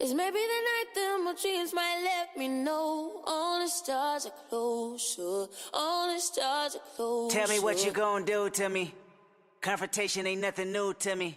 It's maybe the night that my dreams might let me know. All the stars are closer. All the stars are closer. Tell me what you gonna do to me. Confrontation ain't nothing new to me.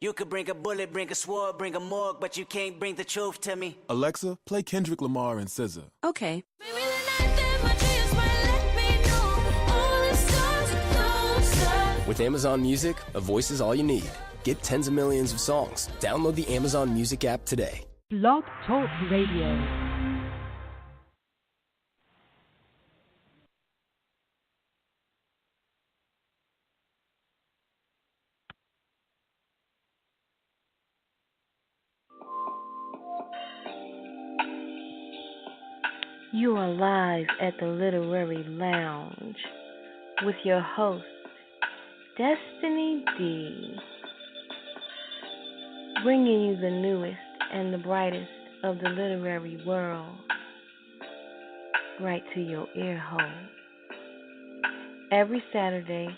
You could bring a bullet, bring a sword, bring a morgue, but you can't bring the truth to me. Alexa, play Kendrick Lamar and SZA. Okay. Maybe the night that my dreams might let me know. All the stars are closer. With Amazon Music, a voice is all you need. Get tens of millions of songs. Download the Amazon Music app today. Blog Talk Radio. You are live at the Literary Lounge with your host, Destinee D, bringing you the newest and the brightest of the literary world right to your ear hole. Every Saturday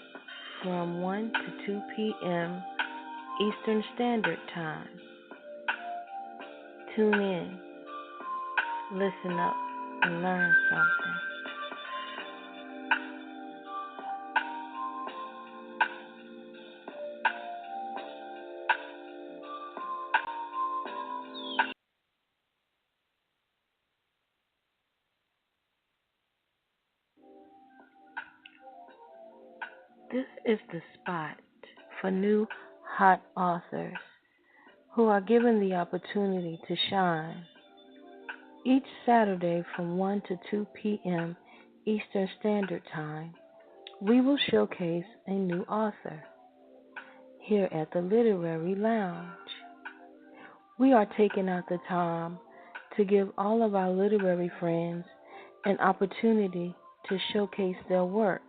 from 1 to 2 p.m. Eastern Standard Time. Tune in, listen up, and learn something. This is the spot for new hot authors who are given the opportunity to shine. Each Saturday from 1 to 2 p.m. Eastern Standard Time, we will showcase a new author here at the Literary Lounge. We are taking out the time to give all of our literary friends an opportunity to showcase their work.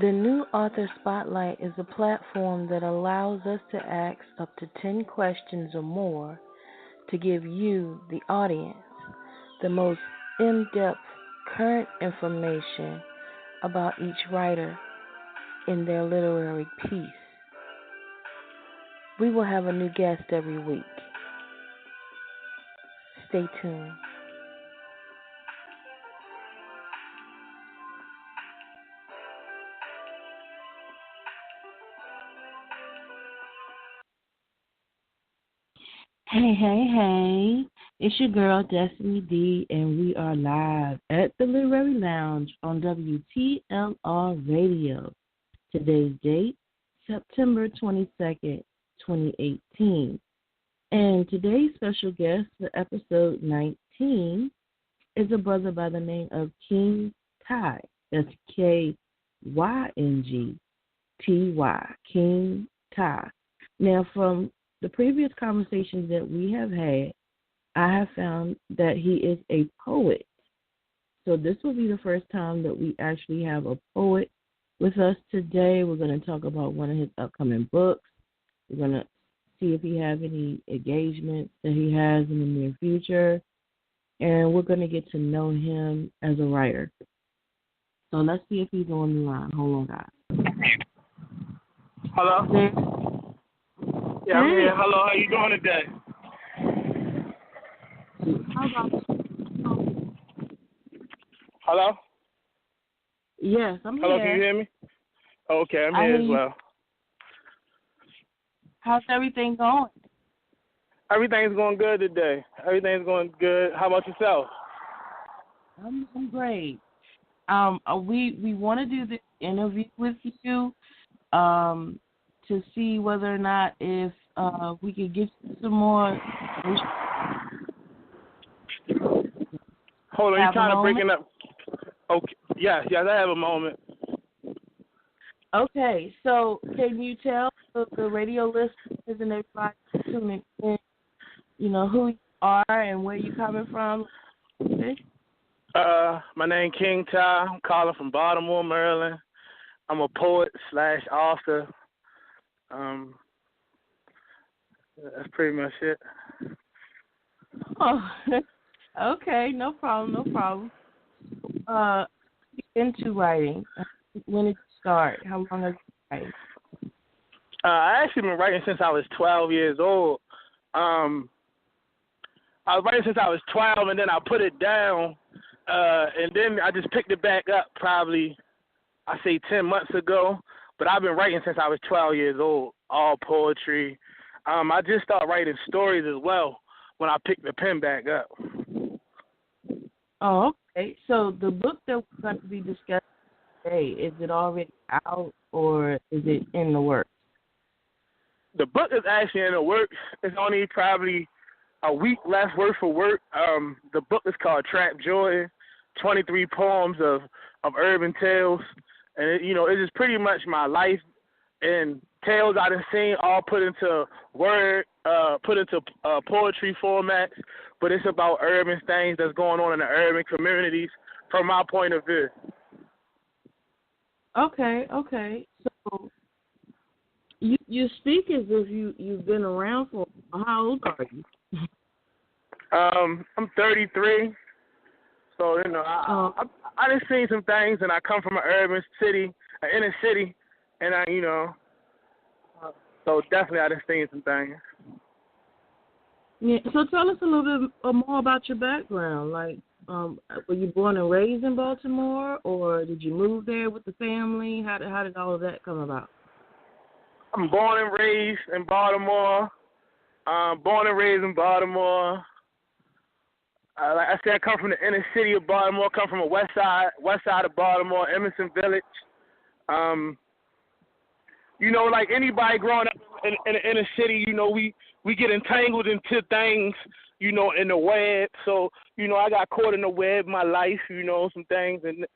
The New Author Spotlight is a platform that allows us to ask up to 10 questions or more to give you, the audience, the most in-depth current information about each writer in their literary piece. We will have a new guest every week. Stay tuned. Hey. It's your girl, Destinee D, and we are live at the Literary Lounge on WTLR Radio. Today's date, September 22nd, 2018. And today's special guest for episode 19 is a brother by the name of Kyng. That's Kyngty. Kyng. Now, from the previous conversations that we have had, I have found that he is a poet. So this will be the first time that we actually have a poet with us today. We're going to talk about one of his upcoming books. We're going to see if he has any engagements that he has in the near future. And we're going to get to know him as a writer. So let's see if he's on the line. Hold on, guys. Hello? There. Yeah, I'm here. Hello, how you doing today? Hello? Yes, I'm Hello, here. can you hear me? Okay, I'm here as well. How's everything going? Everything's going good today. Everything's going good. How about yourself? I'm great. We want to do this interview with you to see whether or not if we could get you some more. Hold on, you're kind of breaking up. Okay, yes, I have a moment. Okay, so can you tell the radio listeners and everybody tuning in, who you are and where you're coming from? Okay. My name Kyng. I'm calling from Baltimore, Maryland. I'm a poet / author. That's pretty much it. Oh, okay, no problem. Into writing. When did you start? How long have you been writing? I actually been writing since I was 12 years old. I was writing since I was 12, and then I put it down, and then I just picked it back up probably, I say 10 months ago. But I've been writing since I was 12 years old, all poetry. I just started writing stories as well when I picked the pen back up. Oh, okay. So the book that we're going to be discussing today, is it already out or is it in the works? The book is actually in the works. It's only probably a week left worth of work. The book is called Trap Joy, 23 poems of urban tales. And, it's just pretty much my life and tales I done seen all put into poetry formats. But it's about urban things that's going on in the urban communities from my point of view. Okay. So you speak as if you've been around for, how old are you? I'm 33. So, I done seen some things, and I come from an urban city, an inner city, and so definitely I done seen some things. Yeah, so tell us a little bit more about your background. Like, were you born and raised in Baltimore, or did you move there with the family? How did all of that come about? I'm born and raised in Baltimore. Like I said, I come from the inner city of Baltimore. Come from the west side of Baltimore, Emerson Village. Like anybody growing up in the inner city, we get entangled into things, in the web. So, I got caught in the web my life, some things. And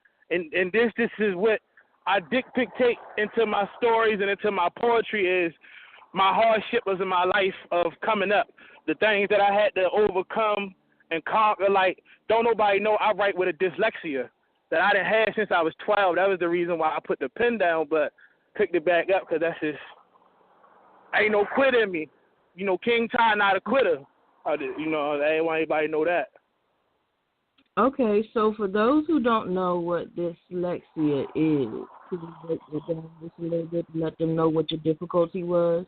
this is what I dictate into my stories and into my poetry is my hardship was in my life of coming up, the things that I had to overcome and conquer. Like, don't nobody know I write with a dyslexia that I done had since I was 12. That was the reason why I put the pen down, but picked it back up because that's just, ain't no quit in me. Kyng not a quitter. I ain't want anybody to know that. Okay, so for those who don't know what dyslexia is, could you break it down just a little bit and let them know what your difficulty was?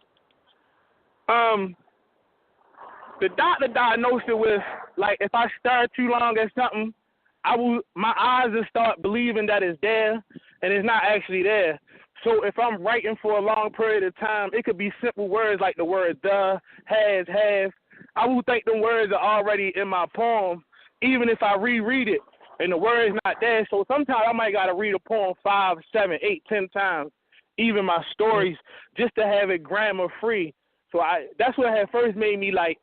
The doctor diagnosed it with, like, if I stare too long at something, my eyes will start believing that it's there, and it's not actually there. So if I'm writing for a long period of time, it could be simple words like the word the, has, have. I will think the words are already in my poem, even if I reread it, and the word's not there. So sometimes I might got to read a poem 5, 7, 8, 10 times, even my stories, just to have it grammar free. So that's what had first made me, like,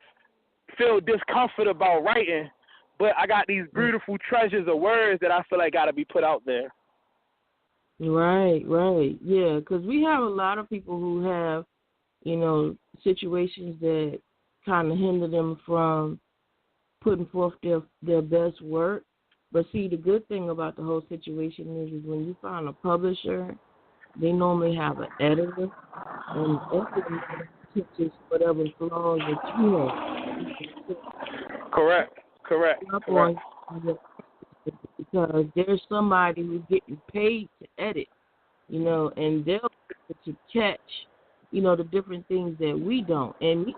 feel discomfort about writing, but I got these beautiful treasures of words that I feel like got to be put out there. Right, yeah, because we have a lot of people who have, situations that kind of hinder them from putting forth their best work. But see, the good thing about the whole situation is when you find a publisher, they normally have an editor, and editor catches whatever flaws that you have. Correct. Because there's somebody who's getting paid to edit, and they'll be able to catch, the different things that we don't. And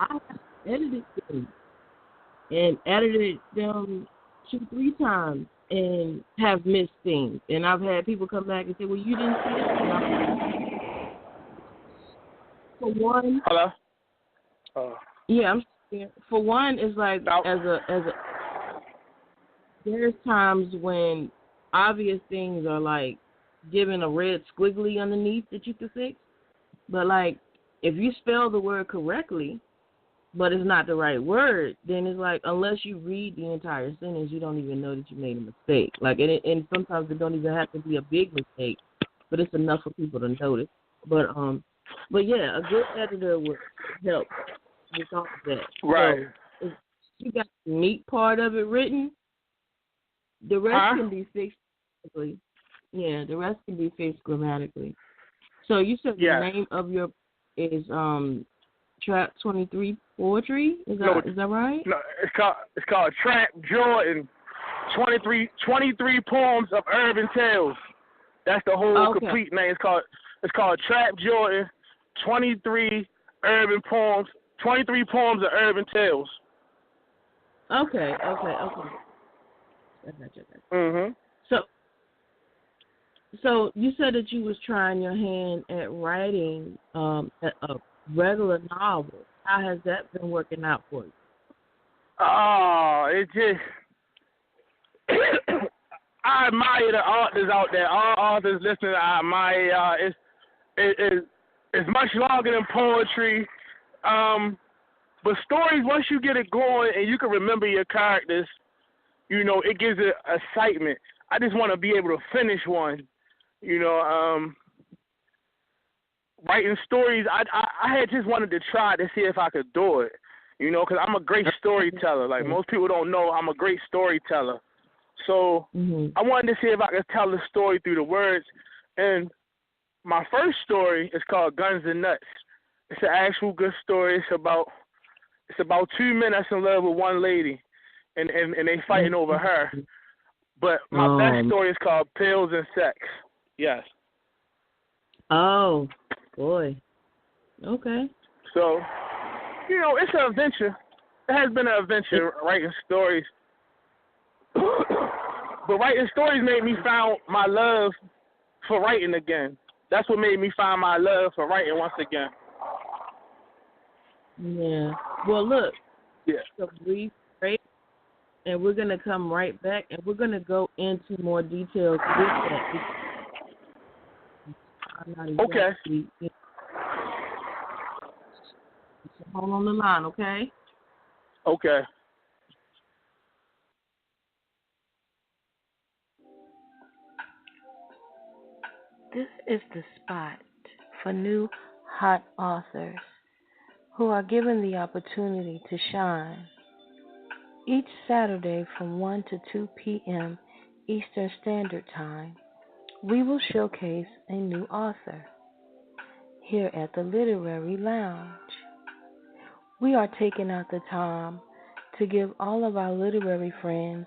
I edited them and edited them 2-3 times and have missed things. And I've had people come back and say, well, you didn't see that. For one, hello. Yeah, I'm scared. For one, it's like there's times when obvious things are like given a red squiggly underneath that you can fix. But like if you spell the word correctly, but it's not the right word, then it's like unless you read the entire sentence, you don't even know that you made a mistake. Like and sometimes it don't even have to be a big mistake, but it's enough for people to notice. But yeah, a good editor would help with all of that. Right. So if you got the meat part of it written, the rest can be fixed grammatically. Yeah, the rest can be fixed grammatically. So you said the name of your is Trap 23 Poetry? Is that right? No, it's called Trap Joy, 23 poems of urban tales. That's the whole complete name. It's called Trap Joy, 23 urban poems 23 poems of urban tales. Okay. I got you. Mhm. So you said that you was trying your hand at writing a regular novel. How has that been working out for you? Oh, it just I admire the authors out there. All authors listening, I admire y'all. It's much longer than poetry. But stories, once you get it going and you can remember your characters, you know, it gives it excitement. I just want to be able to finish one. You know, writing stories, I had just wanted to try to see if I could do it. You know, because I'm a great storyteller. Like, most people don't know I'm a great storyteller. So I wanted to see if I could tell the story through the words. And my first story is called Guns and Nuts. It's an actual good story. It's about two men that's in love with one lady, and they fighting over her. But my best story is called Pills and Sex. Yes. Oh, boy. Okay. So, you know, it's an adventure. It has been an adventure writing stories. But writing stories made me find my love for writing again. That's what made me find my love for writing once again. Yeah. Well, look. Yeah. So brief break, and we're going to come right back, and we're going to go into more details with that. Okay. So hold on the line, okay? Okay. This is the spot for new hot authors who are given the opportunity to shine. Each Saturday from 1 to 2 p.m. Eastern Standard Time, we will showcase a new author here at the Literary Lounge. We are taking out the time to give all of our literary friends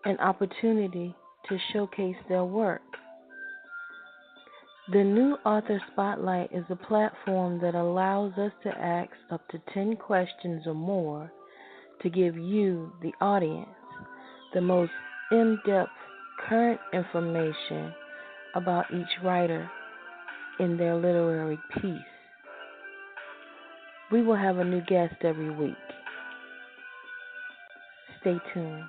an opportunity to showcase their work. The new Author Spotlight is a platform that allows us to ask up to 10 questions or more to give you, the audience, the most in-depth current information about each writer in their literary piece. We will have a new guest every week. Stay tuned.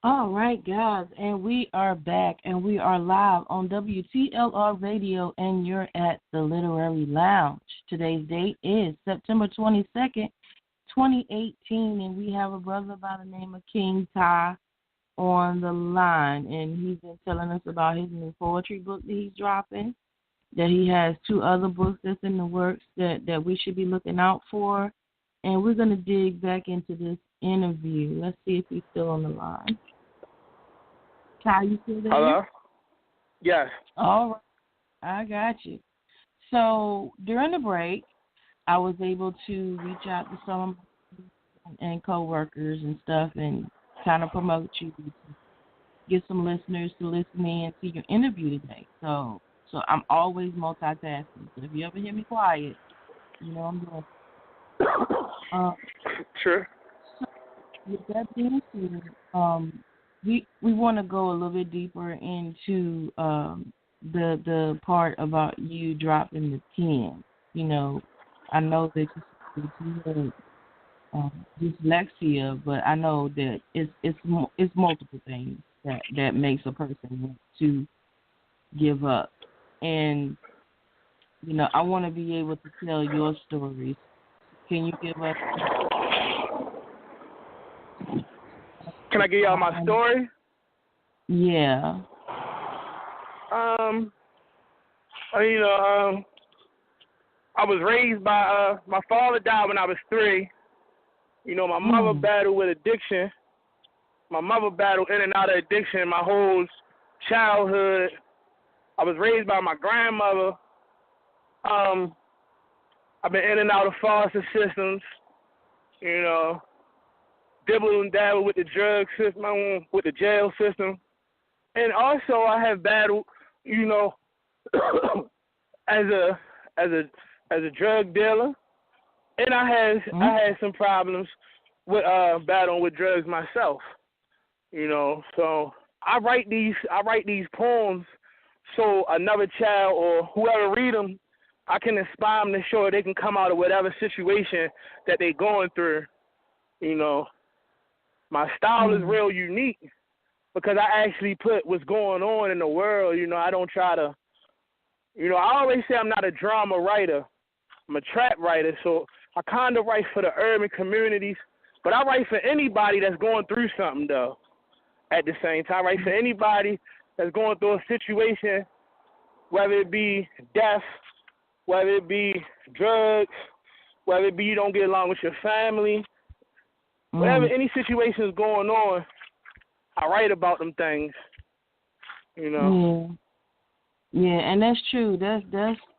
All right, guys, and we are back, and we are live on WTLR Radio, and you're at the Literary Lounge. Today's date is September 22nd, 2018, and we have a brother by the name of Kyng on the line, and he's been telling us about his new poetry book that he's dropping, that he has 2 other books that's in the works that we should be looking out for, and we're going to dig back into this interview. Let's see if he's still on the line. Ty, you still there? Hello? Yes. All right. I got you. So during the break, I was able to reach out to some and coworkers and stuff and kind of promote you, get some listeners to listen in to your interview today. So I'm always multitasking. So if you ever hear me quiet, you know I'm doing. Sure. So with that being said, we want to go a little bit deeper into the part about you dropping the pen. You know, I know that you had dyslexia, but I know that it's multiple things that makes a person want to give up. And you know, I want to be able to tell your stories. Can you give us? Can I give y'all my story? Yeah. I was raised by my father died when I was 3. You know, my mother battled with addiction. My mother battled in and out of addiction my whole childhood. I was raised by my grandmother. I've been in and out of foster systems, you know. dibble and dabble with the drug system, with the jail system. And also I have battled, you know, as a drug dealer. And I had some problems with battling with drugs myself. You know, so I write these poems so another child or whoever read them, I can inspire them to show they can come out of whatever situation that they're going through. You know, my style is real unique because I actually put what's going on in the world. You know, I don't try to, you know, I always say I'm not a drama writer. I'm a trap writer, so I kind of write for the urban communities, but I write for anybody that's going through something, though. At the same time, I write for anybody that's going through a situation, whether it be death, whether it be drugs, whether it be you don't get along with your family, whatever, any situation is going on, I write about them things, you know. Yeah, and that's true. That's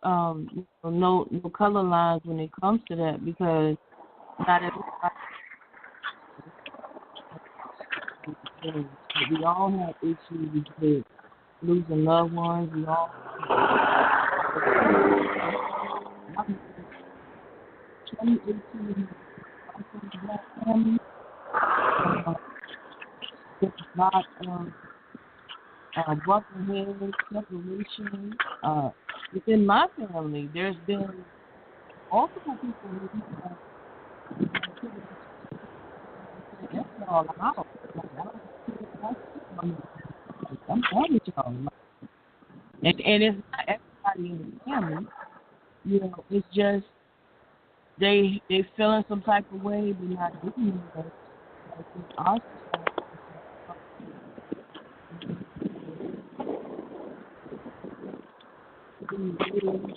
no color lines when it comes to that, because not everybody. We all have issues with losing loved ones. We all. 2018, I'm from a black family. It's not bumping heads, separation. Within my family, there's been multiple people who that's all I'm out. I'm done with y'all. And it's not everybody in the family. You know, it's just they feeling some type of way, they're not doing it. Like in our society,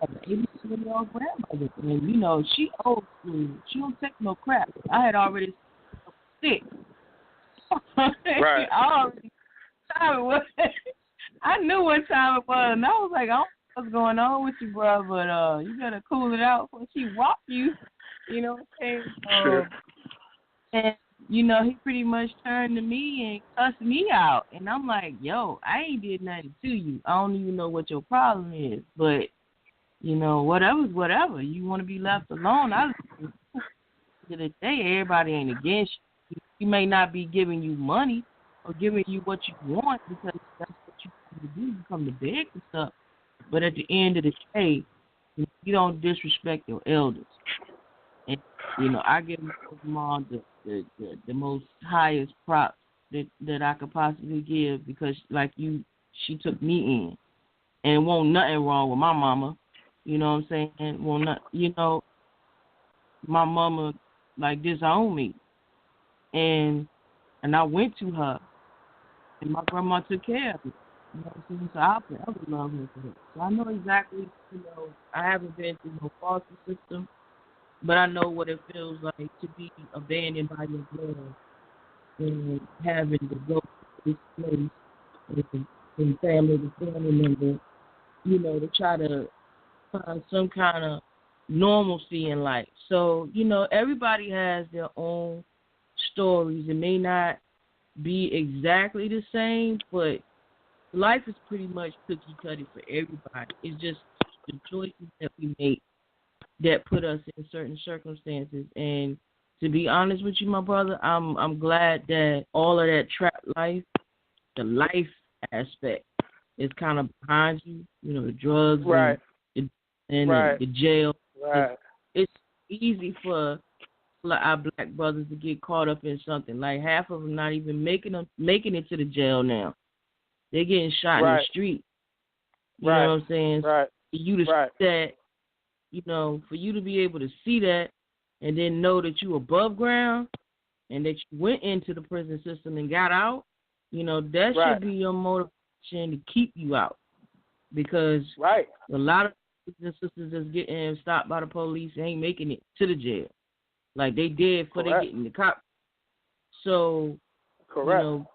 an 82-year-old grandmother, and you know she old school. She don't take no crap. I had already sick. Right. I knew what time it was, and I was like, I don't know what's going on with you, bro, but you better cool it out before she walk you. You know what I'm saying? Sure. And you know, he pretty much turned to me and cussed me out, and I'm like, yo, I ain't did nothing to you. I don't even know what your problem is, but you know, whatever's whatever. You want to be left alone. At the end of the day, everybody ain't against you. He may not be giving you money or giving you what you want because that's what you come to do. You come to beg for stuff. But at the end of the day, you don't disrespect your elders. And, you know, I give my mom the most highest props that I could possibly give because, like you, she took me in. And won't nothing wrong with my mama. You know what I'm saying? Well, not, you know, my mama, like, disowned me. And I went to her, and my grandma took care of me. You know what I'm saying? So I'll forever love her for that. So I know exactly, you know, I haven't been through no foster system, but I know what it feels like to be abandoned by your blood and having to go to this place and family member, you know, to try to find some kind of normalcy in life. So, you know, everybody has their own stories. It may not be exactly the same, but life is pretty much cookie-cutter for everybody. It's just the choices that we make that put us in certain circumstances. And to be honest with you, my brother, I'm glad that all of that trap life, the life aspect, is kind of behind you. You know, the drugs, right, and right, the jail. Right. It's easy for our black brothers to get caught up in something. Like half of them not even making it to the jail now. They're getting shot in the street. You know what I'm saying? Right. For you to see that, you know, for you to be able to see that and then know that you above ground and that you went into the prison system and got out, you know, that should be your motivation to keep you out. Because a lot of brothers and sisters that's getting stopped by the police ain't making it to the jail. Like they did before they get in the cop. So, you know,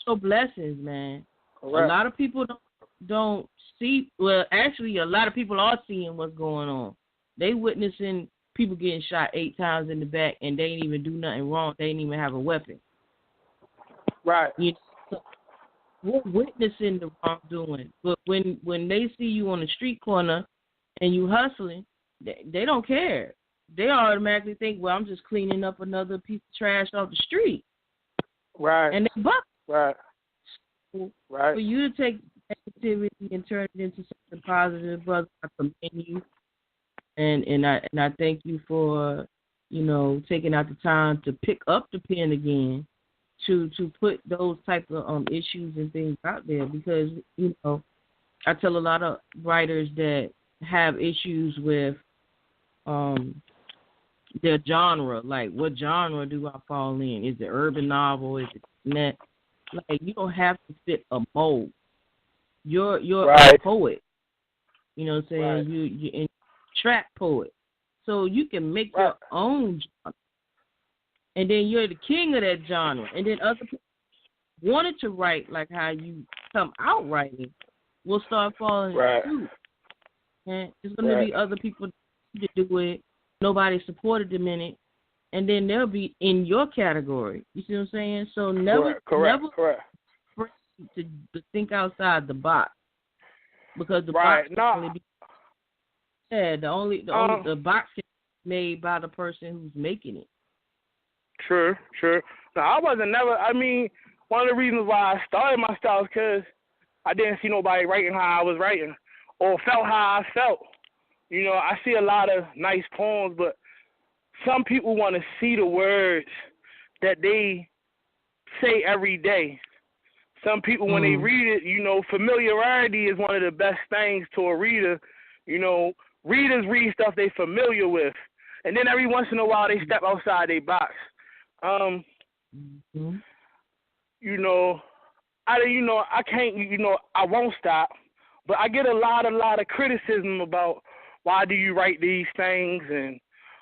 so blessings, man. A lot of people don't see. Well, actually, a lot of people are seeing what's going on. They witnessing people getting shot 8 times in the back and they didn't even do nothing wrong. They didn't even have a weapon. Right. You know, we're witnessing the wrongdoing. But when they see you on the street corner and you hustling, they don't care. They automatically think, well, I'm just cleaning up another piece of trash off the street. Right. And they buck. Right. So right. For you to take negativity and turn it into something positive, brother, I commend you. And I thank you for, you know, taking out the time to pick up the pen again to put those type of issues and things out there, because, you know, I tell a lot of writers that have issues with their genre, like what genre do I fall in? Is it urban novel? Is it net? Like, you don't have to fit a mold. You're right. a poet. You know what I'm saying? Right. You're a trap poet. So you can make right. your own genre. And then you're the king of that genre. And then other people wanted to write like how you come out writing will start falling right. into. And there's going to be other people that do it. Nobody supported them in it. And then they'll be in your category. You see what I'm saying? So never afraid to think outside the box, because the box can only be the box can be made by the person who's making it. True. No, I wasn't never. I mean, one of the reasons why I started my style is because I didn't see nobody writing how I was writing or felt how I felt. You know, I see a lot of nice poems, but some people want to see the words that they say every day. Some people, when they read it, you know, familiarity is one of the best things to a reader. You know, readers read stuff they familiar with, and then every once in a while they step outside their box. You know, I can't. You know, I won't stop, but I get a lot of criticism about why do you write these things and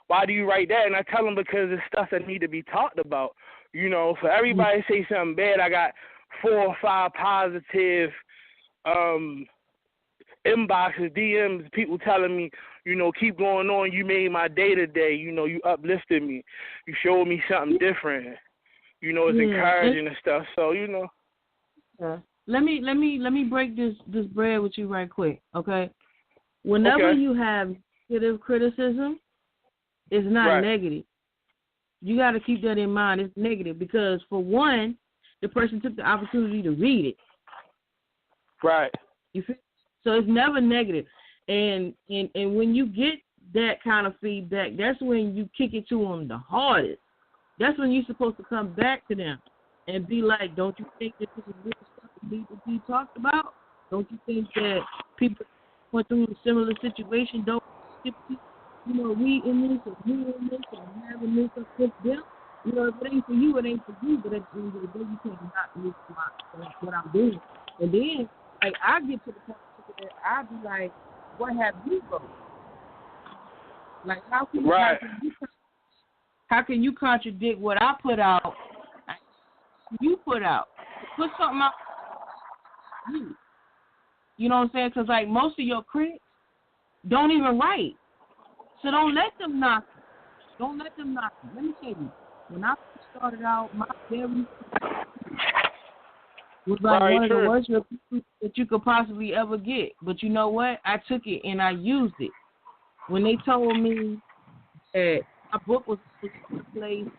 why do you write that? And I tell them because it's stuff that need to be talked about. You know, for everybody to say something bad, I got 4 or 5 positive inboxes, DMs, people telling me, you know, keep going on. You made my day today. You know, you uplifted me. You showed me something different. You know, it's encouraging and stuff. So, you know. Let me break this bread with you right quick, okay? Whenever you have negative criticism, it's not negative. You got to keep that in mind. It's negative because, for one, the person took the opportunity to read it. Right. You feel? So it's never negative. And when you get that kind of feedback, that's when you kick it to them the hardest. That's when you're supposed to come back to them and be like, don't you think that this is real stuff that needs to be talked about? Don't you think that people went through a similar situation don't skip, you know, we in this or you in this or having this or with them? You know, if it ain't for you, it ain't for you. But at the end of the day, you can't not miss what I'm doing. And then, like, I get to the point where I be like, what have you wrote? Like, how can you contradict what I put out? You put out. Put something out. You know what I'm saying? Because, like, most of your critics don't even write. So don't let them knock you. Don't let them knock you. Let me tell you, when I started out, my very was like one of the worst reviews that you could possibly ever get. But you know what? I took it and I used it. When they told me that my book was placed,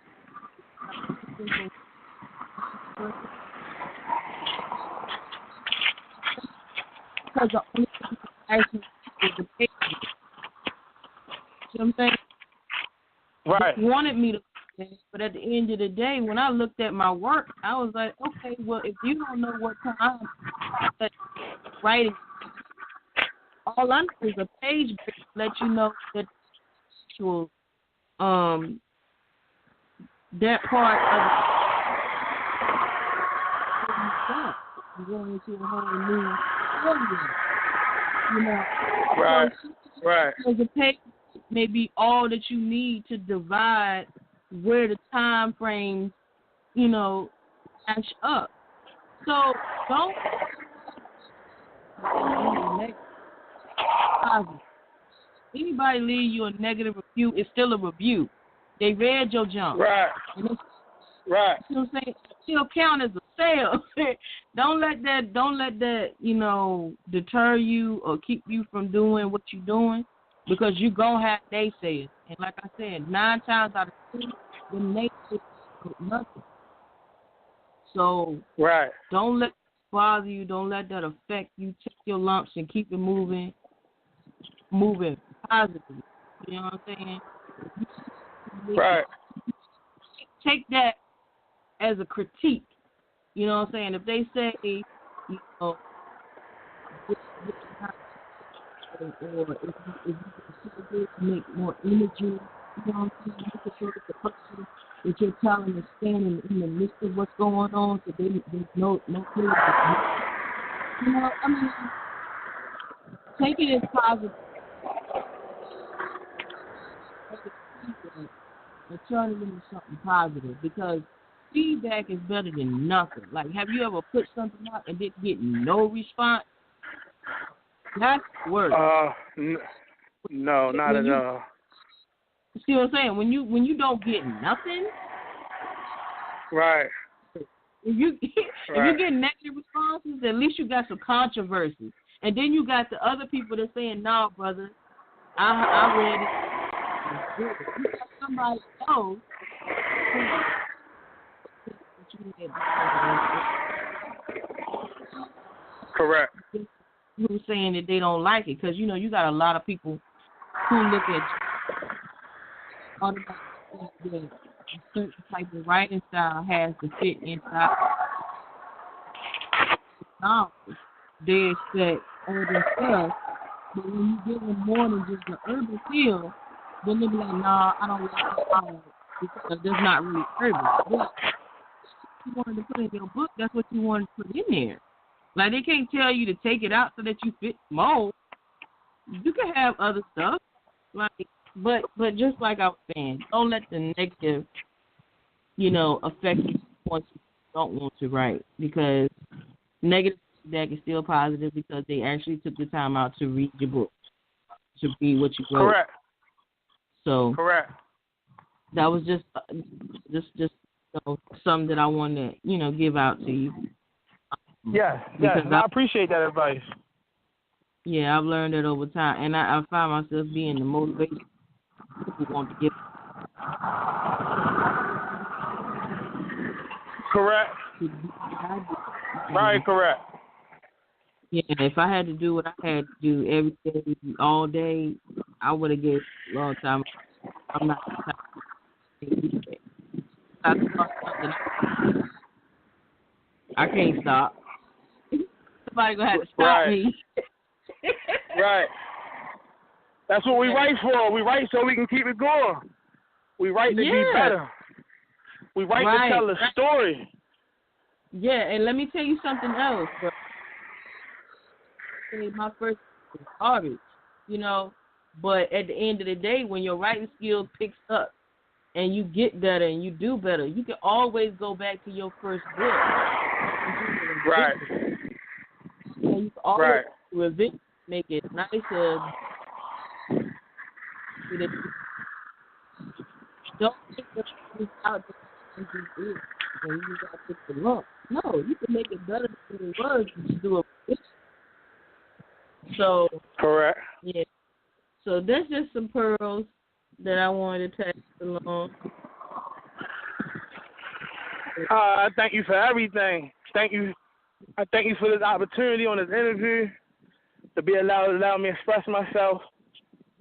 because the only thing actually was the page. You know what I'm saying? Right. They wanted me to, but at the end of the day, when I looked at my work, I was like, okay, well, if you don't know what time writing, all I know is a page break to let you know that actual that part of it, you're going into a whole new area, you know. Right. So, right. So the page may be all that you need to divide where the time frames, you know, match up. So don't anybody leave you a negative review, it's still a review. They read your junk. Right. Right. You know what I'm saying? It still count as a sale. Don't let that, deter you or keep you from doing what you're doing, because you're going to have naysayers. And like I said, 9 times out of 10, the naysayers do nothing. So right. Don't let it bother you. Don't let that affect you. Take your lumps and keep it moving positively. You know what I'm saying? Right. Take that as a critique. You know what I'm saying? If they say, or if you make more energy, you know what I'm saying? You can show the person that you're telling is standing in the midst of what's going on, so there's no clear. You know, I mean, take it as positive. And turn it into something positive, because feedback is better than nothing. Like, have you ever put something out and didn't get no response? That's worse. No, not at all. See what I'm saying? When you don't get nothing, right? If you get negative responses, at least you got some controversy, and then you got the other people that saying, "Nah, brother, I read it." You got somebody else correct. Who's saying that they don't like it, because you got a lot of people who look at automatically that a certain type of writing style has to fit inside. Now they expect urban stuff, but when you give them more than just the urban feel, then they be like, "Nah, I don't like that because that's not really urban." But you wanted to put in your book, that's what you wanted to put in there. Like, they can't tell you to take it out so that you fit mold. You can have other stuff, like, but just like I was saying, don't let the negative, affect you once you don't want to write, because negative feedback is still positive, because they actually took the time out to read your book, to read what you wrote. Correct. So correct. That was just something that I wanted to, give out to you. Yes, and I appreciate that advice. Yeah, I've learned that over time, and I find myself being the motivation people want to give. Correct. Right, correct. Yeah, if I had to do what I had to do every day, all day, I would have gave a long time. I'm not the type of do that. I can't stop. Somebody gonna have to stop me. Right. That's what we write for. We write so we can keep it going. We write to be better. We write to tell a story. Yeah, and let me tell you something else, bro. My first was garbage, but at the end of the day, when your writing skill picks up and you get better and you do better, you can always go back to your first book. Right. And you can always revisit, make it nicer. Don't think that it's out there and you got to fix the lump. No, you can make it better than it was if you do it. So correct. Yeah. So that's just some pearls that I wanted to pass along. I thank you for everything. Thank you. I thank you for this opportunity on this interview to be allow me to express myself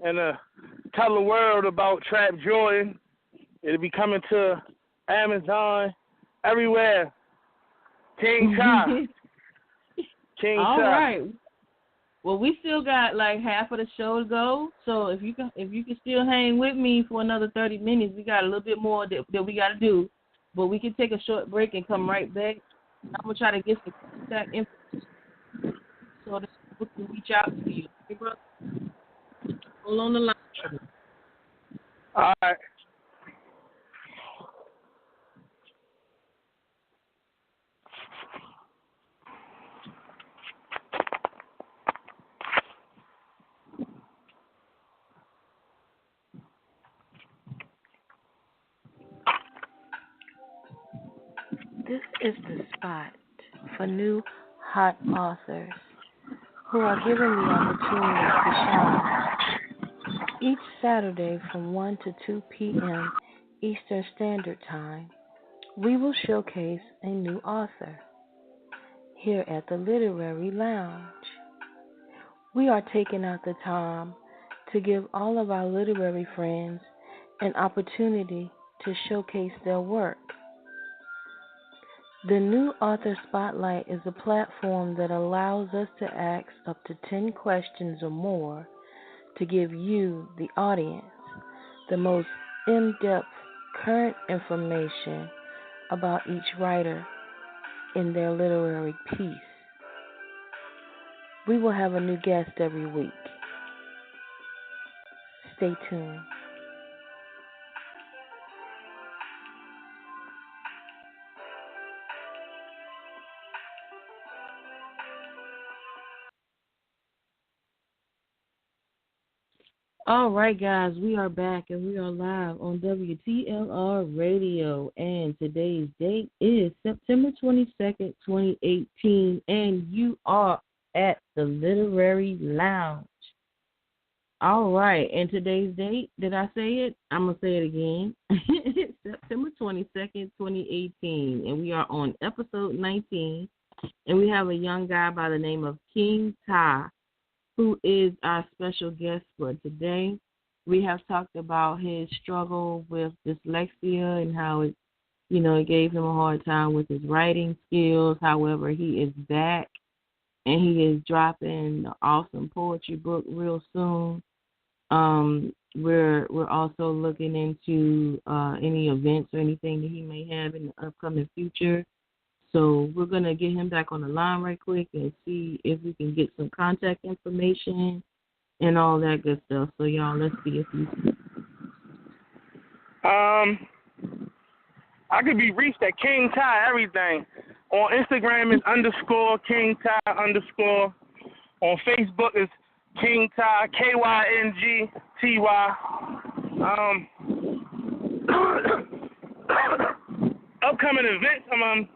and tell the world about Trap Jordan. It'll be coming to Amazon everywhere. King Ty. King All Ty. right. Well, we still got like half of the show to go, so if you can still hang with me for another 30 minutes, we got a little bit more that we got to do, but we can take a short break and come right back. I'm gonna try to get some contact information so that people can reach out to you. Okay, brother? Hold on the line. All right. This is the spot for new hot authors who are given the opportunity to shine. Each Saturday from 1 to 2 p.m. Eastern Standard Time, we will showcase a new author here at the Literary Lounge. We are taking out the time to give all of our literary friends an opportunity to showcase their work. The New Author Spotlight is a platform that allows us to ask up to 10 questions or more to give you, the audience, the most in-depth current information about each writer in their literary piece. We will have a new guest every week. Stay tuned. All right, guys, we are back and we are live on WTLR Radio. And today's date is September 22nd, 2018, and you are at the Literary Lounge. All right, and today's date, did I say it? I'm going to say it again. It's September 22nd, 2018, and we are on episode 19, and we have a young guy by the name of Kyng, who is our special guest for today. We have talked about his struggle with dyslexia and how it gave him a hard time with his writing skills. However, he is back and he is dropping an awesome poetry book real soon. We're also looking into any events or anything that he may have in the upcoming future. So we're going to get him back on the line right quick and see if we can get some contact information and all that good stuff. So, y'all, let's see if he's... I could be reached at Kyng everything. On Instagram is _Kyng _. On Facebook is Kyng KYNGTY. Upcoming events, I'm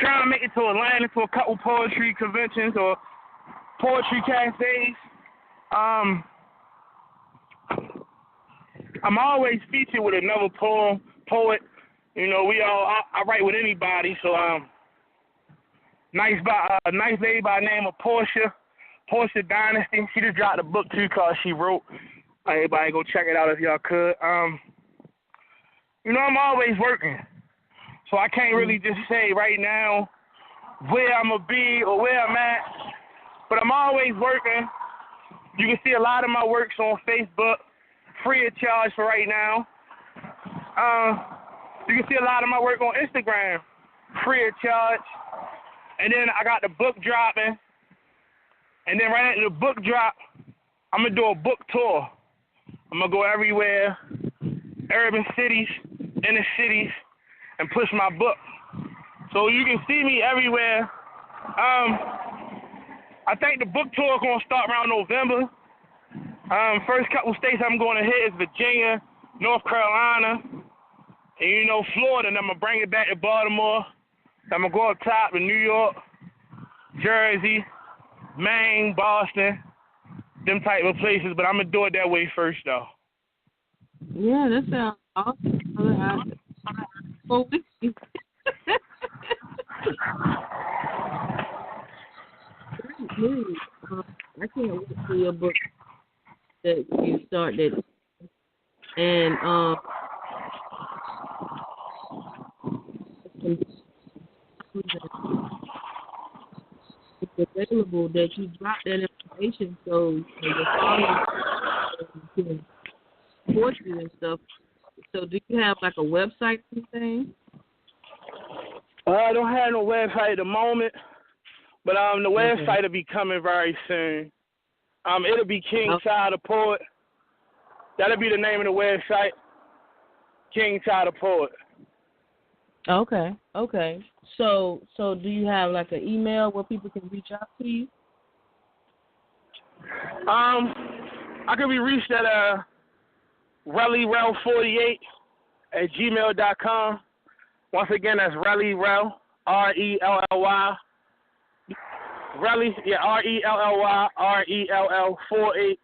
trying to make it to Atlanta to a couple poetry conventions or poetry cafes. I'm always featured with another poet. I write with anybody. So nice lady by the name of Portia Dynasty. She just dropped a book too called She Wrote. Everybody go check it out if y'all could. I'm always working. So I can't really just say right now where I'm going to be or where I'm at, but I'm always working. You can see a lot of my works on Facebook, free of charge for right now. You can see a lot of my work on Instagram, free of charge. And then I got the book dropping. And then right after the book drop, I'm going to do a book tour. I'm going to go everywhere, urban cities, inner cities, and push my book. So you can see me everywhere. I think the book tour is going to start around November. First couple states I'm going to hit is Virginia, North Carolina, and Florida, and I'm going to bring it back to Baltimore. I'm going to go up top to New York, Jersey, Maine, Boston, them type of places, but I'm going to do it that way first, though. Yeah, that sounds awesome. I can't wait for your book that you started. And it's available that you drop that information so the followers can support you and stuff. So do you have like a website or anything? I don't have no website at the moment, but the website will be coming very soon. It'll be Kyng the Poet. That'll be the name of the website, Kyng the Poet. Okay. So do you have like an email where people can reach out to you? I can be reached at RellyRel48 @gmail.com. Once again, that's Relly, R-E-L-L-Y. Relly, yeah, RELLYRELL48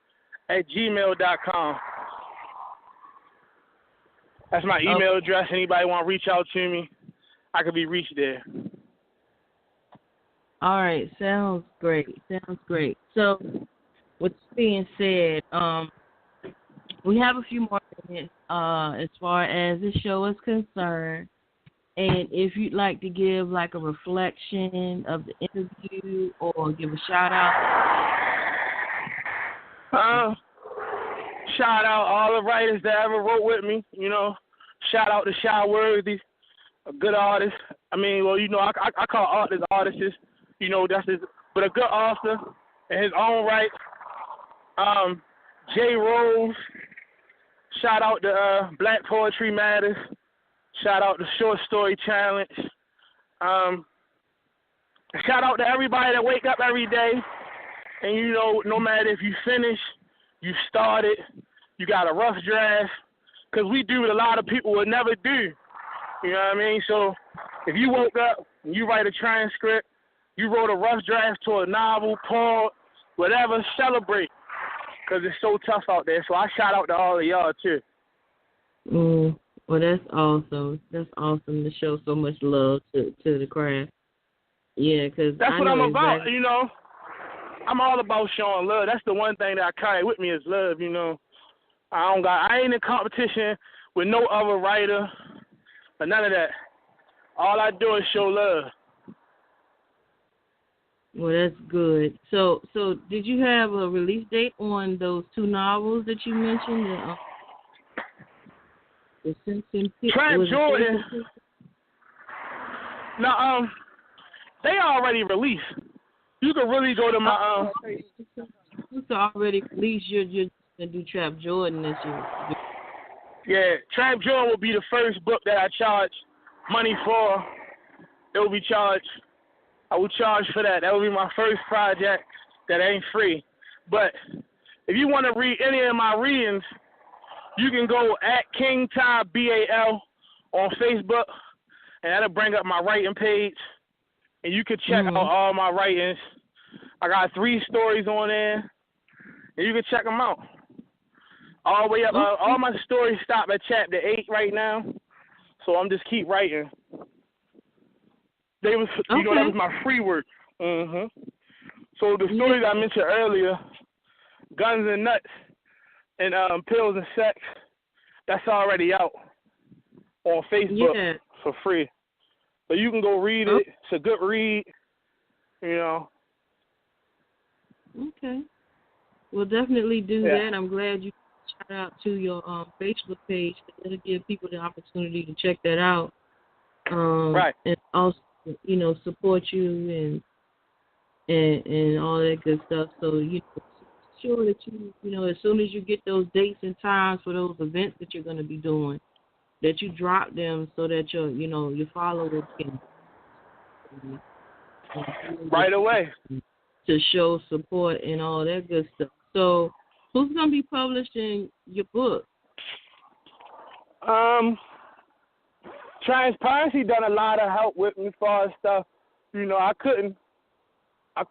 at gmail.com. That's my email address. Anybody want to reach out to me, I could be reached there. All right, sounds great. So, with this being said, we have a few more minutes as far as the show is concerned. And if you'd like to give like a reflection of the interview or give a shout out. Shout out all the writers that ever wrote with me, Shout out to Shy Worthy, a good artist. I mean, well, I call artists artists. That's his, but a good author in his own right. Jay Rose. Shout out to Black Poetry Matters. Shout out to Short Story Challenge. Shout out to everybody that wake up every day. And, no matter if you finish, you started, you got a rough draft. Because we do what a lot of people would never do. You know what I mean? So if you woke up and you write a transcript, you wrote a rough draft to a novel, poem, whatever, celebrate. Because it's so tough out there. So I shout out to all of y'all, too. Well, that's awesome. That's awesome to show so much love to the craft. Yeah, because that's what I'm about. I'm all about showing love. That's the one thing that I carry with me is love. I ain't in competition with no other writer or none of that. All I do is show love. Well, that's good. So did you have a release date on those two novels that you mentioned? The Simpson Tramp Jordan. No, they already released. You can really go to my You already released. You're gonna do Tramp Jordan this year. Yeah, Tramp Jordan will be the first book that I charge money for. It will be charged. I will charge for that. That will be my first project that ain't free. But if you want to read any of my readings, you can go at Kyng BAL on Facebook, and that'll bring up my writing page, and you can check out all my writings. I got 3 stories on there, and you can check them out. All the way up. All my stories stop at chapter 8 right now, so I'm just keep writing. That was my free work. So the stories I mentioned earlier, Guns and Nuts, and Pills and Sex, that's already out on Facebook for free. So you can go read it. It's a good read, Okay. We'll definitely do that. I'm glad you shout out to your Facebook page. It'll give people the opportunity to check that out. Right. And also, support you and all that good stuff. So, sure that you, as soon as you get those dates and times for those events that you're going to be doing, that you drop them so that your followers can right away to show support and all that good stuff. So, who's going to be publishing your book? Transparency done a lot of help with me as far as stuff. I couldn't, I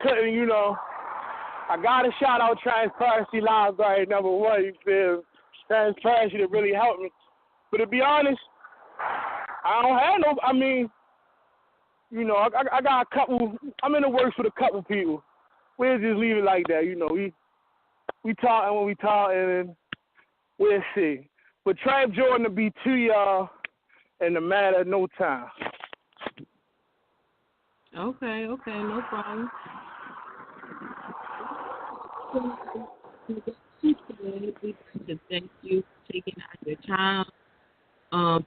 got to shout out Transparency Library, number 1, you feel? Transparency that really helped me. But to be honest, I don't have I got a couple, I'm in the works with a couple people. We'll just leave it like that, we talking when we talking, and we'll see. But Tramp Jordan will be to y'all in a matter of no time. Okay, no problem. Thank you for taking out your time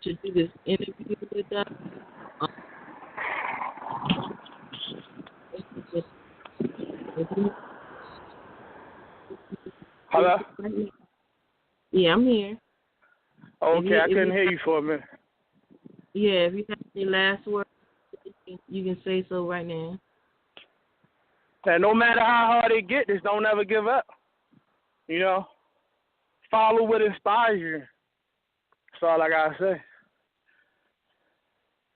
to do this interview with us. Hello? Yeah, I'm here. Okay, I couldn't hear you for a minute. Yeah, if you have any last words, you can say so right now. And no matter how hard it gets, just don't ever give up. Follow what inspires you. That's all I gotta say.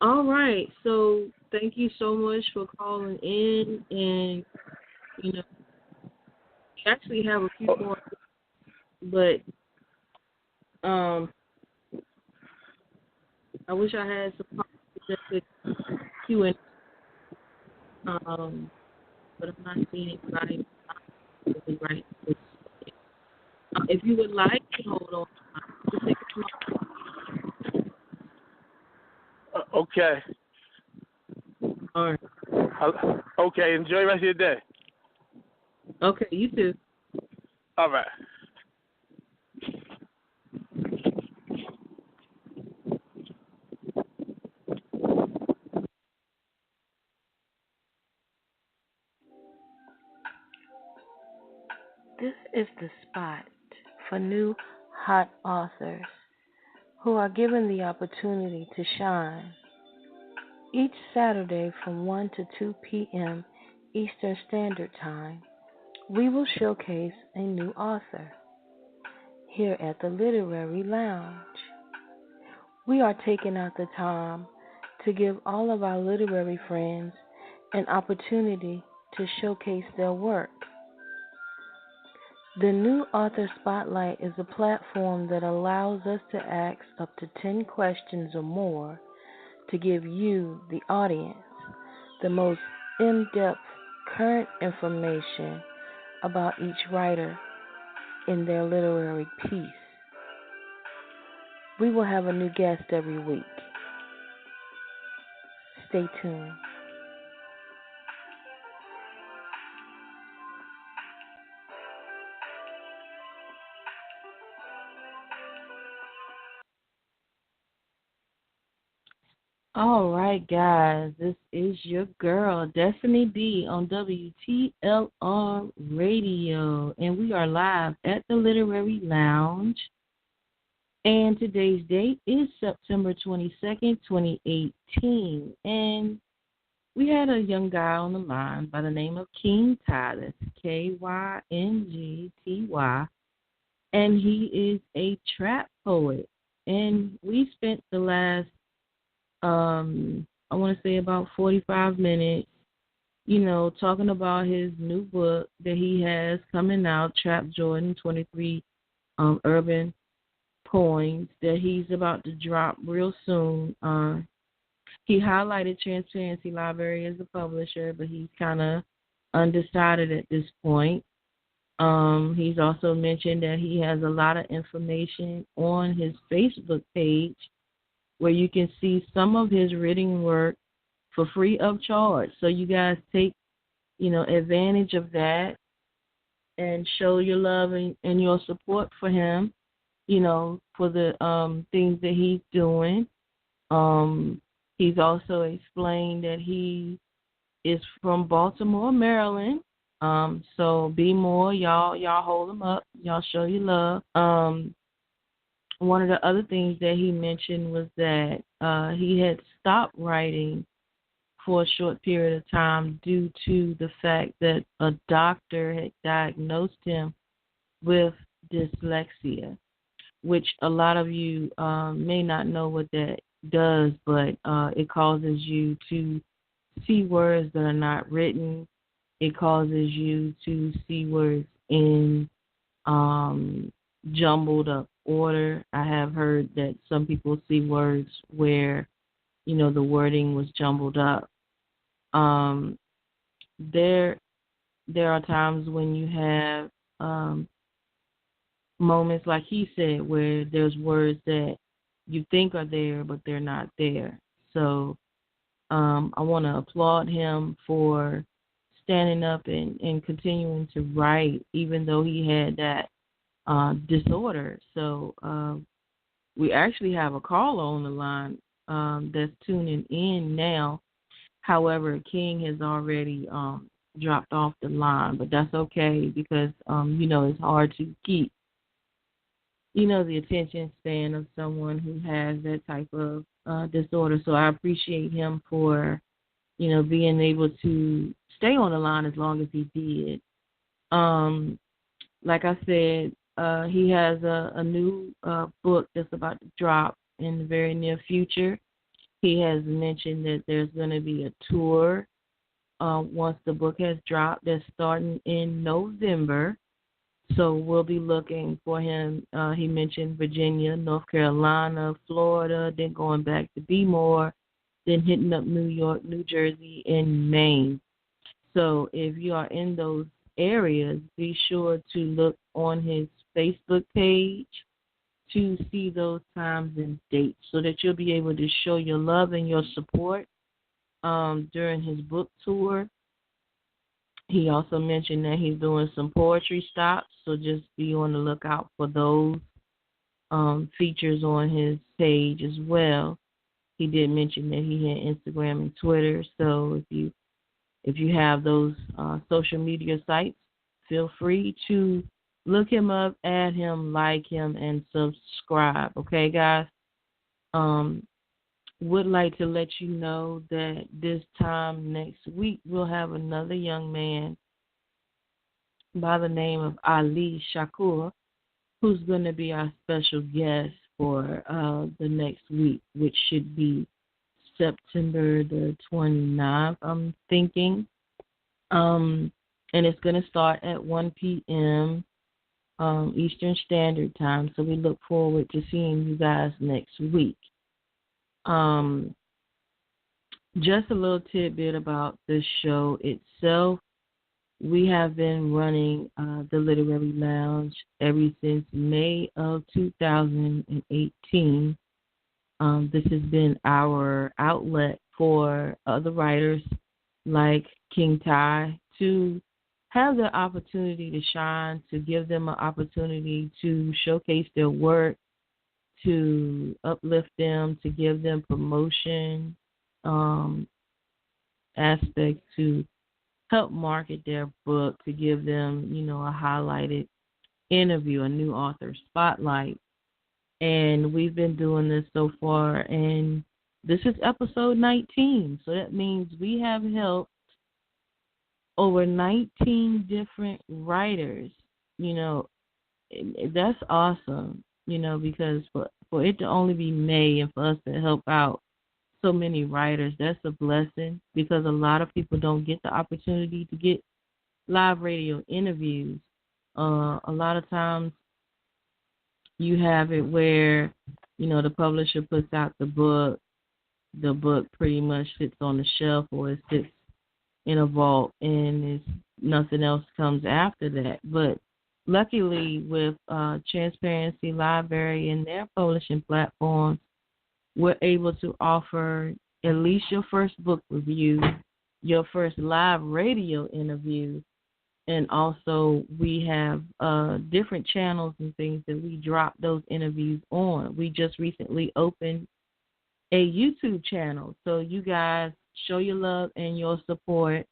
All right. So thank you so much for calling in, and you know, we actually have a few more, but I wish I had some that could Q&A, but I'm not seeing anybody right. If you would like to hold on, to take a Okay. all right. Okay, enjoy the rest of your day. Okay, you too. All right. This is the spot for new hot authors who are given the opportunity to shine. Each Saturday from 1 to 2 p.m. Eastern Standard Time, we will showcase a new author here at the Literary Lounge. We are taking out the time to give all of our literary friends an opportunity to showcase their work. The New Author Spotlight is a platform that allows us to ask up to 10 questions or more to give you, the audience, the most in-depth current information about each writer in their literary piece. We will have a new guest every week. Stay tuned. All right, guys, this is your girl, Destinee D, on WTLR Radio, and we are live at the Literary Lounge. And today's date is September 22nd, 2018. And we had a young guy on the line by the name of Kyng, that's Kyngty, and he is a trap poet. And we spent the last I want to say about 45 minutes, talking about his new book that he has coming out, Trap Jordan, 23 urban poems that he's about to drop real soon. He highlighted Transparency Library as a publisher, but he's kind of undecided at this point. He's also mentioned that he has a lot of information on his Facebook page where you can see some of his written work for free of charge. So you guys take, advantage of that and show your love and your support for him, for the things that he's doing. He's also explained that he is from Baltimore, Maryland. So be more, y'all hold him up, y'all show your love. One of the other things that he mentioned was that he had stopped writing for a short period of time due to the fact that a doctor had diagnosed him with dyslexia, which a lot of you may not know what that does, but it causes you to see words that are not written. It causes you to see words in jumbled up order. I have heard that some people see words where, the wording was jumbled up. There are times when you have moments, like he said, where there's words that you think are there, but they're not there. So I want to applaud him for standing up and continuing to write, even though he had that disorder. So we actually have a caller on the line that's tuning in now. However, Kyng has already dropped off the line, but that's okay because, it's hard to keep, the attention span of someone who has that type of disorder. So I appreciate him for, being able to stay on the line as long as he did. Like I said, he has a new book that's about to drop in the very near future. He has mentioned that there's going to be a tour once the book has dropped that's starting in November. So we'll be looking for him. He mentioned Virginia, North Carolina, Florida, then going back to Bmore, then hitting up New York, New Jersey, and Maine. So if you are in those areas, be sure to look on his Facebook page to see those times and dates so that you'll be able to show your love and your support during his book tour. He also mentioned that he's doing some poetry stops, so just be on the lookout for those features on his page as well. He did mention that he had Instagram and Twitter, so if you have those social media sites, feel free to look him up, add him, like him, and subscribe. Okay, guys? Would like to let you know that this time next week we'll have another young man by the name of Ali Shakur, who's going to be our special guest for the next week, which should be September the 29th, I'm thinking. And it's going to start at 1 p.m. Eastern Standard Time, so we look forward to seeing you guys next week. Just a little tidbit about the show itself. We have been running the Literary Lounge ever since May of 2018. This has been our outlet for other writers like Kyng to have the opportunity to shine, to give them an opportunity to showcase their work, to uplift them, to give them promotion aspects, to help market their book, to give them, a highlighted interview, a new author spotlight. And we've been doing this so far, and this is episode 19. So that means we have helped over 19 different writers. That's awesome, because for it to only be May and for us to help out so many writers, that's a blessing, because a lot of people don't get the opportunity to get live radio interviews. A lot of times you have it where, the publisher puts out the book pretty much sits on the shelf, or it sits in a vault, and nothing else comes after that. But luckily, with Transparency Library and their publishing platforms, we're able to offer at least your first book review, your first live radio interview, and also we have different channels and things that we drop those interviews on. We just recently opened a YouTube channel, so you guys show your love and your support,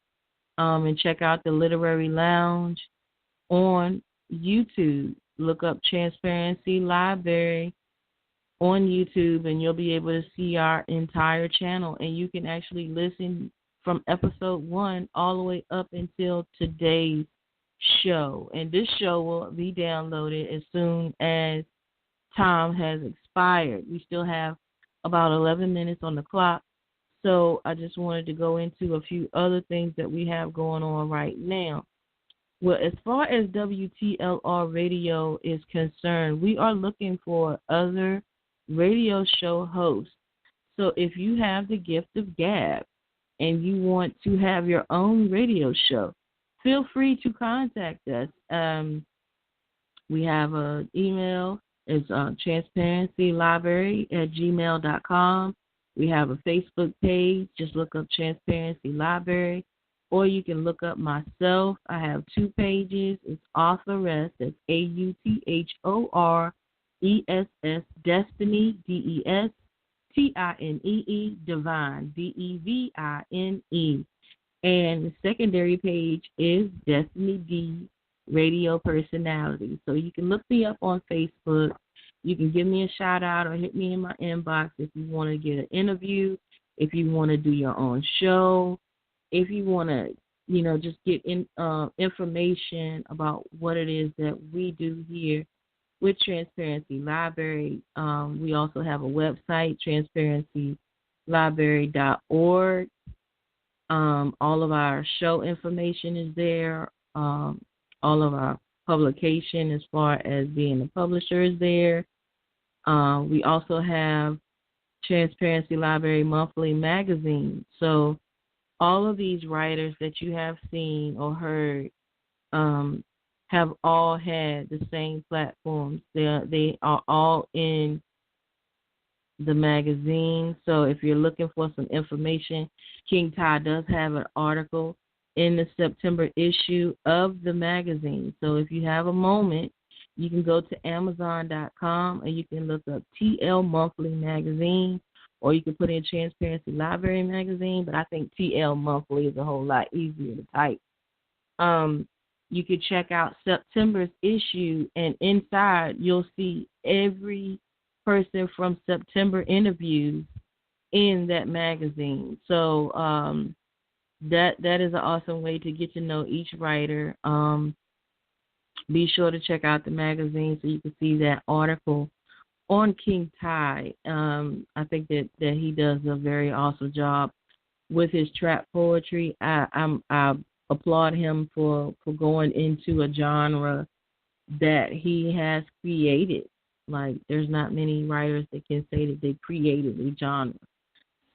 and check out the Literary Lounge on YouTube. Look up Transparency Library on YouTube, and you'll be able to see our entire channel. And you can actually listen from episode 1 all the way up until today's show. And this show will be downloaded as soon as time has expired. We still have about 11 minutes on the clock. So I just wanted to go into a few other things that we have going on right now. Well, as far as WTLR radio is concerned, we are looking for other radio show hosts. So if you have the gift of gab and you want to have your own radio show, feel free to contact us. We have an email. It's transparencylibrary@gmail.com. We have a Facebook page. Just look up Transparency Library. Or you can look up myself. I have 2 pages. It's Authoress. That's AUTHORESS, Destinee, DESTINEE, Divine, DEVINE. And the secondary page is Destinee D, Radio Personality. So you can look me up on Facebook. You can give me a shout out or hit me in my inbox if you want to get an interview, if you want to do your own show, if you want to, just get information about what it is that we do here with Transparency Library. We also have a website, Transparency library.org. All of our show information is there. All of our publication as far as being a publisher is there. We also have Transparency Library Monthly magazine. So all of these writers that you have seen or heard have all had the same platforms. They are all in the magazine. So if you're looking for some information, King Ty does have an article in the September issue of the magazine. So if you have a moment, you can go to Amazon.com and you can look up TL Monthly Magazine, or you can put in Transparency Library Magazine, but I think TL Monthly is a whole lot easier to type. You could check out September's issue, and inside you'll see every person from September interviews in that magazine. So that is an awesome way to get to know each writer. Be sure to check out the magazine so you can see that article on King Ty. I think that he does a very awesome job with his trap poetry. I applaud him for going into a genre that he has created. Like, there's not many writers that can say that they created a genre.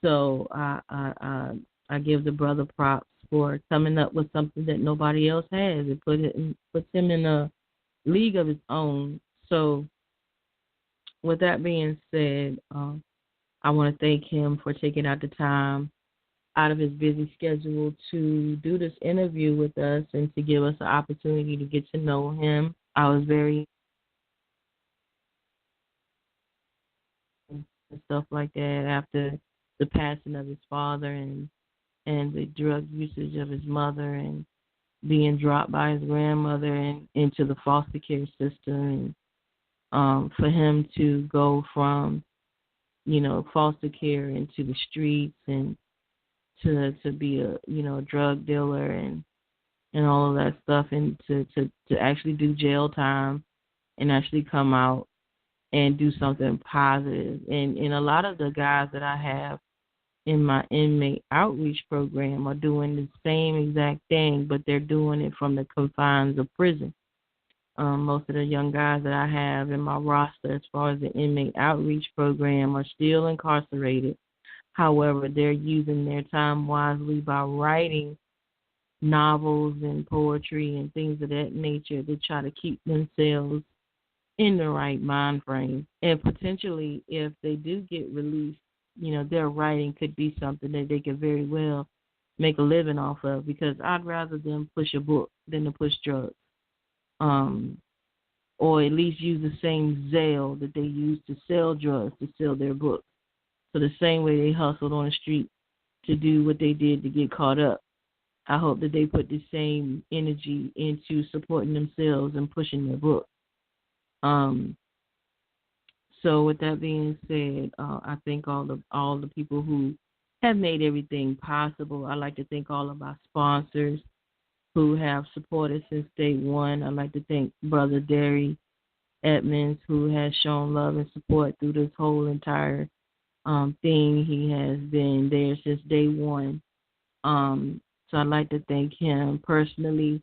So I give the brother props for coming up with something that nobody else has. It puts him in a league of his own. So with that being said, I want to thank him for taking out the time out of his busy schedule to do this interview with us and to give us the opportunity to get to know him. I was very and stuff like that after the passing of his father and the drug usage of his mother and being dropped by his grandmother and into the foster care system. And for him to go from, foster care into the streets and to be a drug dealer and all of that stuff, and to actually do jail time and actually come out and do something positive. And a lot of the guys that I have in my inmate outreach program are doing the same exact thing, but they're doing it from the confines of prison. Most of the young guys that I have in my roster as far as the inmate outreach program are still incarcerated. However, they're using their time wisely by writing novels and poetry and things of that nature to try to keep themselves in the right mind frame. And potentially, if they do get released, their writing could be something that they could very well make a living off of, because I'd rather them push a book than to push drugs. Or at least use the same zeal that they use to sell drugs to sell their books. So the same way they hustled on the street to do what they did to get caught up, I hope that they put the same energy into supporting themselves and pushing their book. So with that being said, I thank all the people who have made everything possible. I'd like to thank all of our sponsors who have supported since day one. I'd like to thank Brother Derry Edmonds, who has shown love and support through this whole entire thing. He has been there since day one. So I'd like to thank him personally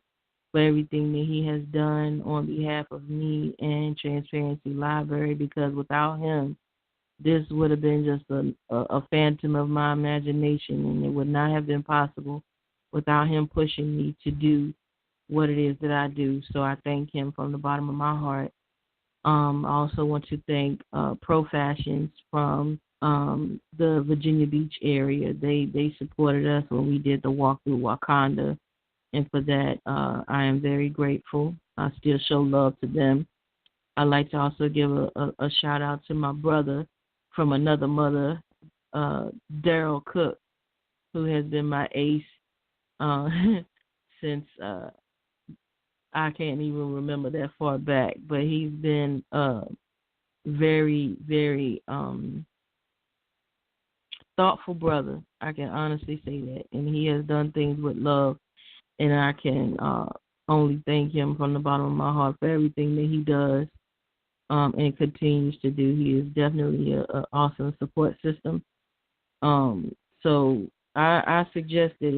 for everything that he has done on behalf of me and Transparency Library, because without him, this would have been just a phantom of my imagination, and it would not have been possible without him pushing me to do what it is that I do. So I thank him from the bottom of my heart. I also want to thank Pro Fashions from the Virginia Beach area. They supported us when we did the walk through Wakanda, and for that I am very grateful. I still show love to them. I'd like to also give a shout out to my brother from another mother, Daryl Cook, who has been my ace since I can't even remember that far back, but he's been very, very thoughtful brother. I can honestly say that, and he has done things with love, and I can only thank him from the bottom of my heart for everything that he does and continues to do. He is definitely an awesome support system. So I suggest that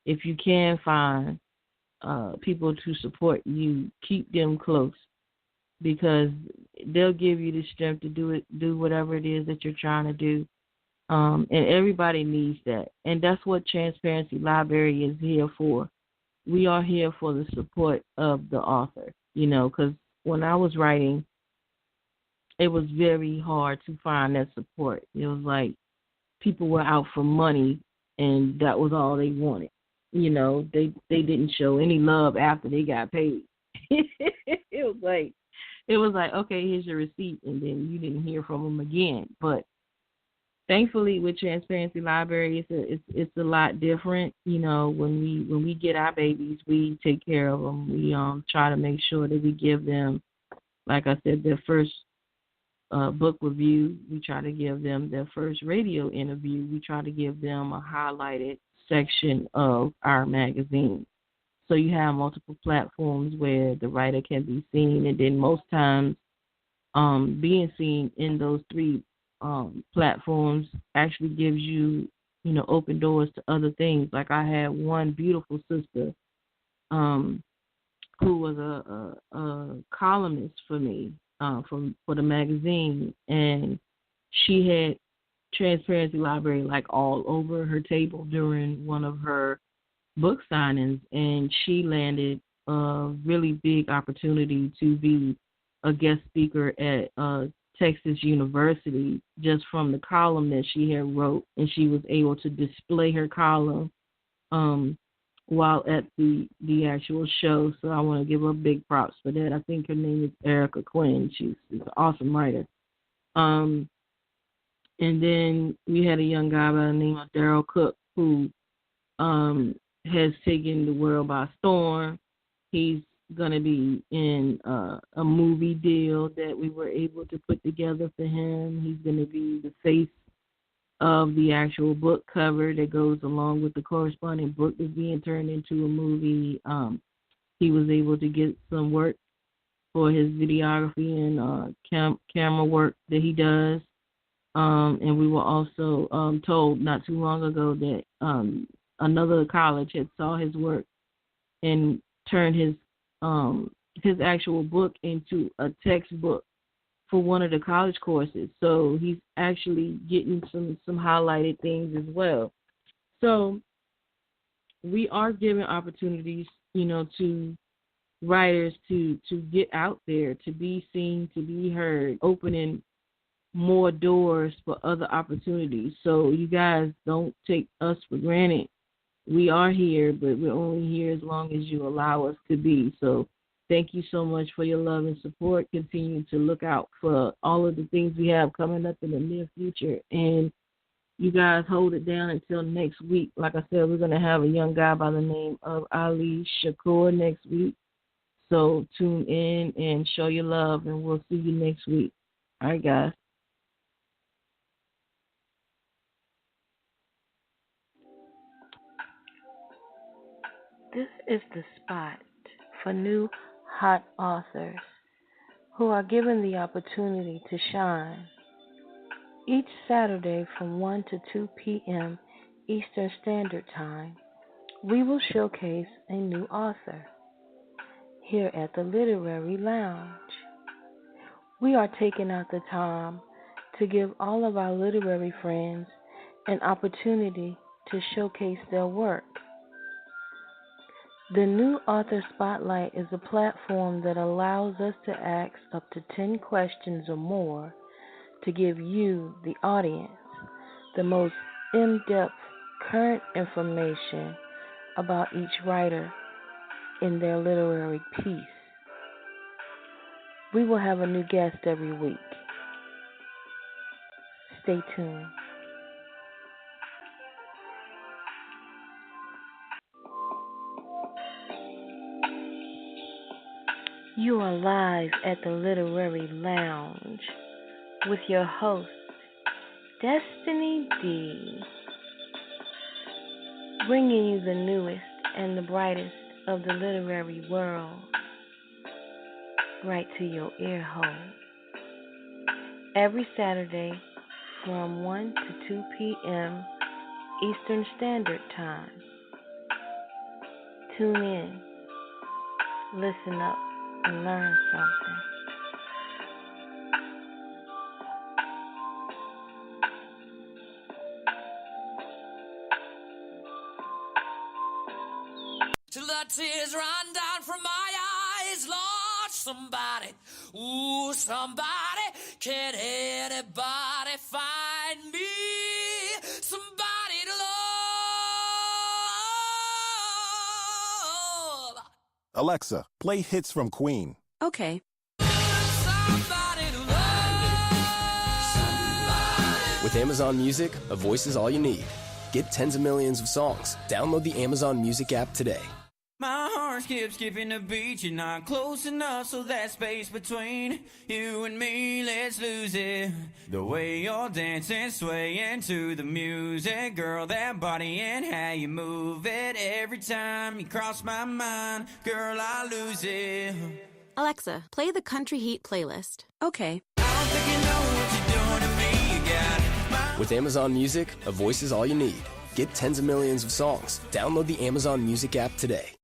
if you can find people to support you, keep them close, because they'll give you the strength to do whatever it is that you're trying to do. And everybody needs that. And that's what Transparency Library is here for. We are here for the support of the author, because when I was writing, it was very hard to find that support. It was like people were out for money, and that was all they wanted. They didn't show any love after they got paid. It was like, okay, here's your receipt, and then you didn't hear from them again. But thankfully, with Transparency Library, it's a lot different. When we get our babies, we take care of them. We try to make sure that we give them, like I said, their first book review. We try to give them their first radio interview. We try to give them a highlighted section of our magazine. So you have multiple platforms where the writer can be seen, and then most times being seen in those three platforms actually gives you, open doors to other things. Like I had one beautiful sister who was a columnist for me for the magazine, and she had Transparency Library like all over her table during one of her book signings, and she landed a really big opportunity to be a guest speaker at Texas University just from the column that she had wrote, and she was able to display her column while at the actual show. So I want to give her big props for that. I think her name is Erica Quinn. She's an awesome writer. And then we had a young guy by the name of Daryl Cook who has taken the world by storm. He's going to be in a movie deal that we were able to put together for him. He's going to be the face of the actual book cover that goes along with the corresponding book that's being turned into a movie. He was able to get some work for his videography and camera work that he does. And we were also told not too long ago that another college had saw his work and turned his actual book into a textbook for one of the college courses. So he's actually getting some highlighted things as well. So we are giving opportunities, to writers to get out there, to be seen, to be heard, opening more doors for other opportunities. So you guys don't take us for granted. We are here, but we're only here as long as you allow us to be. So thank you so much for your love and support. Continue to look out for all of the things we have coming up in the near future. And you guys hold it down until next week. Like I said, we're going to have a young guy by the name of Ali Shakur next week. So tune in and show your love, and we'll see you next week. All right, guys. This is the spot for new hot authors who are given the opportunity to shine. Each Saturday from 1 to 2 p.m. Eastern Standard Time, we will showcase a new author here at the Literary Lounge. We are taking out the time to give all of our literary friends an opportunity to showcase their work. The New Author Spotlight is a platform that allows us to ask up to 10 questions or more to give you, the audience, the most in-depth current information about each writer in their literary piece. We will have a new guest every week. Stay tuned. You are live at the Literary Lounge with your host, Destinee D, bringing you the newest and the brightest of the literary world right to your ear hole. Every Saturday from 1 to 2 p.m. Eastern Standard Time. Tune in, listen up, and learn something. Till the tears run down from my eyes, Lord, somebody, ooh, somebody, can anybody find me? Somebody to love. Alexa, play hits from Queen. Okay. Somebody to love. With Amazon Music, a voice is all you need. Get tens of millions of songs. Download the Amazon Music app today. My heart skips skipping the beat. You're not close enough, so that space between you and me, let's lose it. The way you're dancing, swaying to the music, girl, that body and how you move it. Every time you cross my mind, girl, I lose it. Alexa, play the Country Heat playlist. Okay. I don't think you know what you're doing to me. You got With Amazon Music, a voice is all you need. Get tens of millions of songs. Download the Amazon Music app today.